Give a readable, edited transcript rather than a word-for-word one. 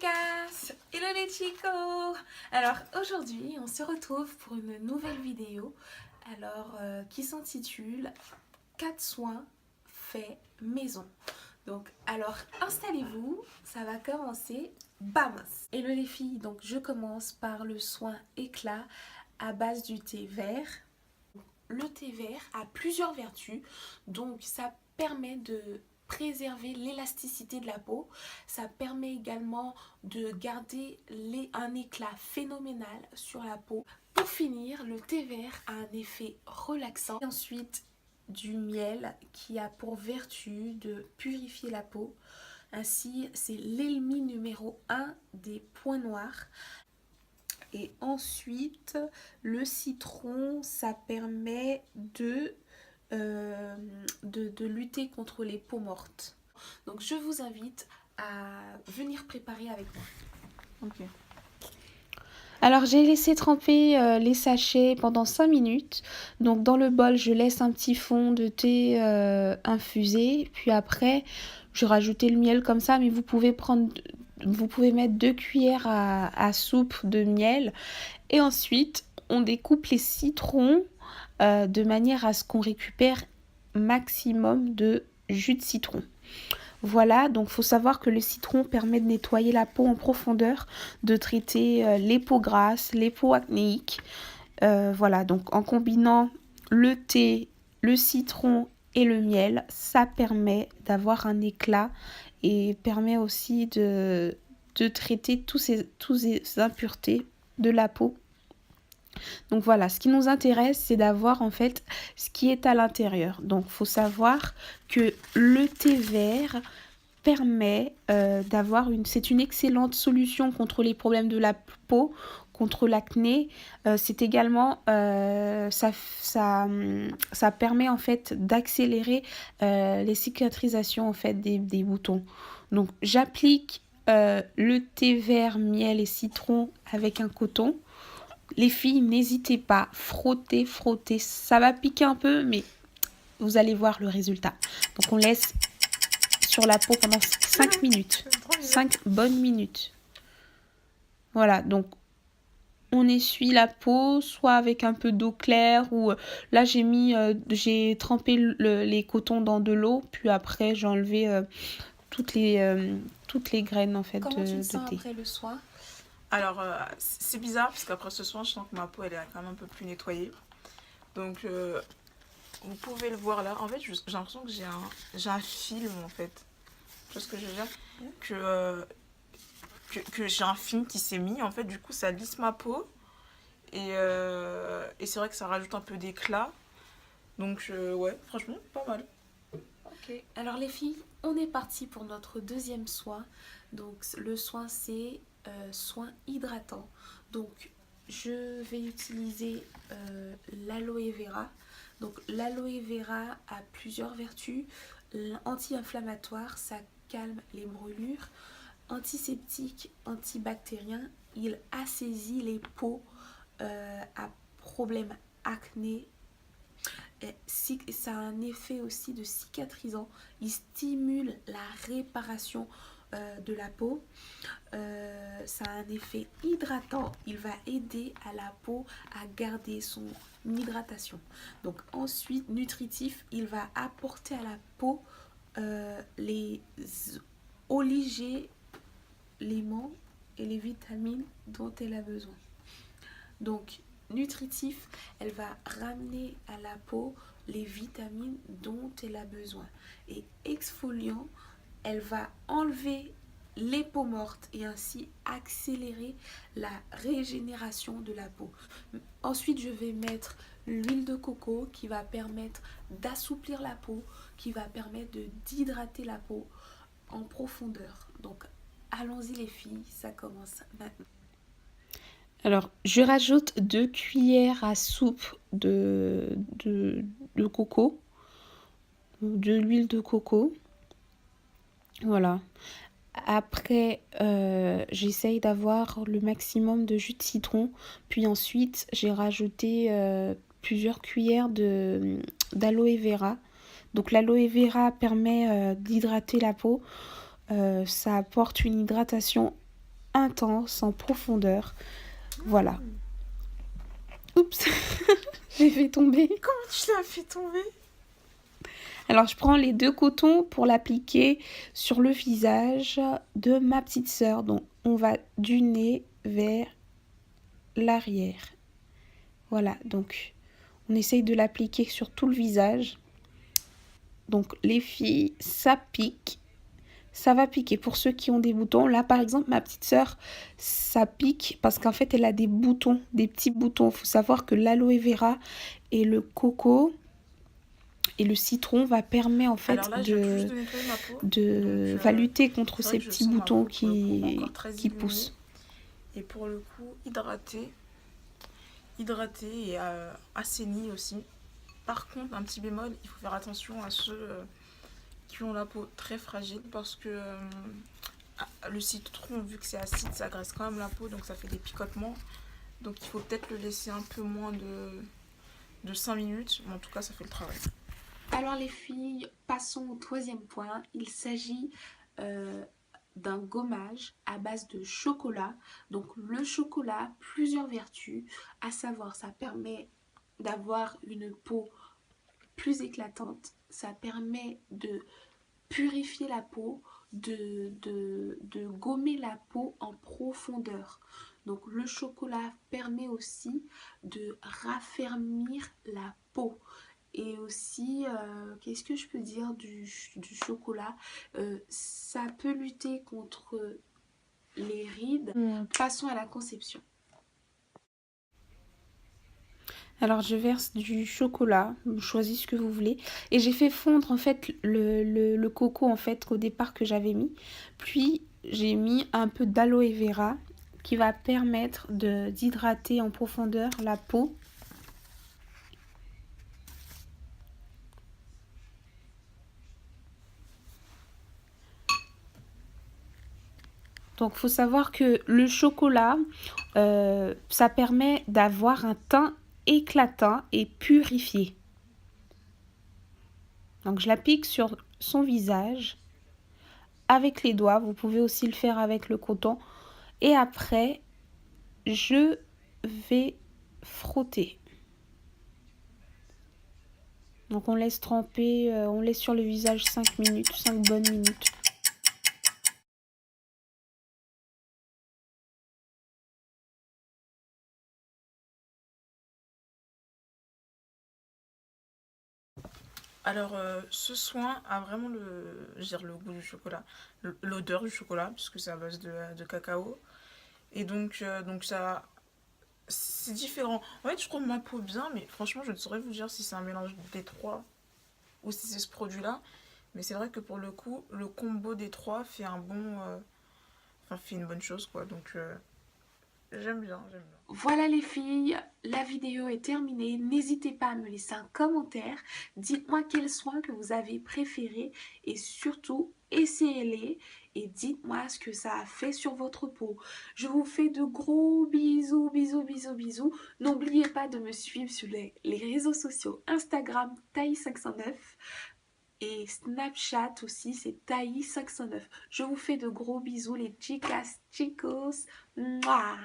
chicas! Hello les chicos! Alors aujourd'hui on se retrouve pour une nouvelle vidéo qui s'intitule 4 soins faits maison. Donc installez-vous, ça va commencer. Bam! Hello les filles, donc je commence par le soin éclat à base du thé vert. Le thé vert a plusieurs vertus, donc ça permet de préserver l'élasticité de la peau. Ça permet également de garder un éclat phénoménal sur la peau. Pour finir, le thé vert a un effet relaxant. Et ensuite, du miel qui a pour vertu de purifier la peau. Ainsi, c'est l'ennemi numéro 1 des points noirs. Et ensuite, le citron, ça permet de lutter contre les peaux mortes. Donc je vous invite à venir préparer avec moi. Ok. Alors j'ai laissé tremper les sachets pendant 5 minutes. Donc dans le bol, je laisse un petit fond de thé infusé. Puis après, je rajoutais le miel comme ça. Mais vous pouvez mettre 2 cuillères à soupe de miel. Et ensuite, on découpe les citrons de manière à ce qu'on récupère maximum de jus de citron. Voilà, donc il faut savoir que le citron permet de nettoyer la peau en profondeur, de traiter les peaux grasses, les peaux acnéiques. Voilà, donc en combinant le thé, le citron et le miel, ça permet d'avoir un éclat et permet aussi de traiter tous ces impuretés de la peau. Donc voilà, ce qui nous intéresse, c'est d'avoir en fait ce qui est à l'intérieur. Donc il faut savoir que le thé vert permet c'est une excellente solution contre les problèmes de la peau, contre l'acné. C'est également, ça permet en fait d'accélérer les cicatrisations en fait des boutons. Donc j'applique le thé vert, miel et citron avec un coton. Les filles, n'hésitez pas, frottez, ça va piquer un peu, mais vous allez voir le résultat. Donc on laisse sur la peau pendant 5 minutes, 5 bonnes minutes. Voilà, donc on essuie la peau, soit avec un peu d'eau claire, ou là j'ai trempé les cotons dans de l'eau, puis après j'ai enlevé toutes les graines en fait Comment tu te de sens thé. après le soin? Alors, c'est bizarre parce qu'après ce soin, je sens que ma peau elle est quand même un peu plus nettoyée. Donc, vous pouvez le voir là. En fait, j'ai l'impression que j'ai un film en fait. Tu vois ce que je veux dire? Que j'ai un film qui s'est mis. En fait, du coup, ça lisse ma peau. Et c'est vrai que ça rajoute un peu d'éclat. Donc, ouais, franchement, pas mal. Ok. Alors les filles, on est parti pour notre deuxième soin. Donc le soin c'est soin hydratant. Donc je vais utiliser l'aloe vera. Donc l'aloe vera a plusieurs vertus. Anti-inflammatoire, ça calme les brûlures. Antiseptique, antibactérien, il assaisit les peaux à problèmes acné. Ça a un effet aussi de cicatrisant. Il stimule la réparation de la peau. Ça a un effet hydratant. Il va aider à la peau à garder son hydratation. Donc ensuite, nutritif, il va apporter à la peau les oligoéléments et les vitamines dont elle a besoin. Donc nutritif, elle va ramener à la peau les vitamines dont elle a besoin. Et exfoliant, elle va enlever les peaux mortes et ainsi accélérer la régénération de la peau. Ensuite, je vais mettre l'huile de coco qui va permettre d'assouplir la peau, qui va permettre d'hydrater la peau en profondeur. Donc, allons-y les filles, ça commence maintenant. Alors, je rajoute 2 cuillères à soupe de coco, de l'huile de coco. Voilà. Après, j'essaye d'avoir le maximum de jus de citron. Puis ensuite, j'ai rajouté plusieurs cuillères d'aloe vera. Donc l'aloe vera permet d'hydrater la peau. Ça apporte une hydratation intense, en profondeur. Voilà. Oups, j'ai fait tomber. Comment tu l'as fait tomber? Alors, je prends les 2 cotons pour l'appliquer sur le visage de ma petite sœur. Donc, on va du nez vers l'arrière. Voilà, donc on essaye de l'appliquer sur tout le visage. Donc, les filles, ça pique. Ça va piquer pour ceux qui ont des boutons. Là, par exemple, ma petite sœur, ça pique parce qu'en fait, elle a des boutons, des petits boutons. Il faut savoir que l'aloe vera et le coco et le citron va permettre en fait Alors là, je viens tout juste de nettoyer ma peau. Donc, va lutter contre c'est vrai ces que je petits sens ma boutons peau, pour le coup, encore très qui illuminée. poussent. Et pour le coup, hydraté et assaini aussi. Par contre, un petit bémol, il faut faire attention à ceux qui ont la peau très fragile parce que le citron, vu que c'est acide, ça graisse quand même la peau, donc ça fait des picotements. Donc il faut peut-être le laisser un peu moins de 5 minutes, mais en tout cas, ça fait le travail. Alors les filles, passons au troisième point. Il s'agit d'un gommage à base de chocolat. Donc le chocolat, plusieurs vertus, à savoir ça permet d'avoir une peau plus éclatante, ça permet de purifier la peau, de gommer la peau en profondeur. Donc le chocolat permet aussi de raffermir la peau. Et aussi, qu'est-ce que je peux dire du chocolat? Ça peut lutter contre les rides. Passons à la conception. Alors je verse du chocolat, choisis ce que vous voulez. Et j'ai fait fondre en fait le coco en fait au départ que j'avais mis. Puis j'ai mis un peu d'aloe vera qui va permettre d'hydrater en profondeur la peau. Donc il faut savoir que le chocolat, ça permet d'avoir un teint éclatant et purifié. Donc je l'applique sur son visage avec les doigts. Vous pouvez aussi le faire avec le coton. Et après, je vais frotter. Donc on laisse tremper, on laisse sur le visage 5 minutes, 5 bonnes minutes. Alors, ce soin a vraiment le goût du chocolat, l'odeur du chocolat, puisque c'est à base de cacao. Et donc ça, c'est différent. En fait, je trouve ma peau bien, mais franchement, je ne saurais vous dire si c'est un mélange des trois ou si c'est ce produit-là. Mais c'est vrai que pour le coup, le combo des trois fait fait une bonne chose, quoi. Donc, j'aime bien, j'aime bien. Voilà les filles, la vidéo est terminée. N'hésitez pas à me laisser un commentaire. Dites-moi quels soins que vous avez préférés et surtout essayez-les et dites-moi ce que ça a fait sur votre peau. Je vous fais de gros bisous, bisous, bisous, bisous. N'oubliez pas de me suivre sur les réseaux sociaux Instagram Taï509 et Snapchat aussi, c'est Taï509. Je vous fais de gros bisous les chicas, chicos. Mouah.